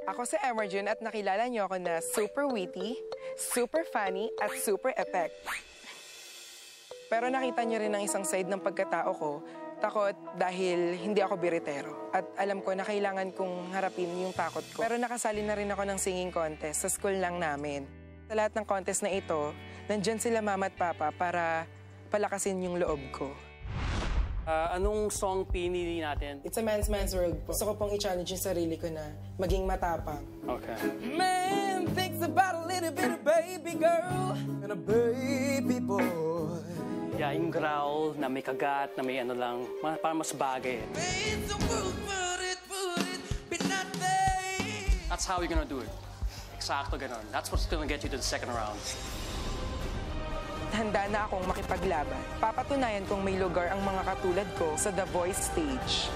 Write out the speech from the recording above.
Ako si Emergine at nakilala niyo ako na super witty, super funny, at super epic. Pero nakita niyo rin ang isang side ng pagkatao ko, takot dahil hindi ako biritero. At alam ko na kailangan kong harapin yung takot ko. Pero nakasali na rin ako ng singing contest sa school lang namin. Sa lahat ng contest na ito, nandyan sila mama at papa para palakasin yung loob ko. Anong song pinili natin? It's a man's world po. Gusto ko pong i-challenge yung sarili ko na maging matapang. Okay. Man thinks about a little bit of baby girl and a baby boy. Yeah, yung growl na may kagat, na may ano lang, parang mas bagay. That's how you're gonna do it. Eksakto ganon. That's what's gonna get you to the second round. Handa na akong makipaglaban. Papatunayan kong may lugar ang mga katulad ko sa The Voice stage.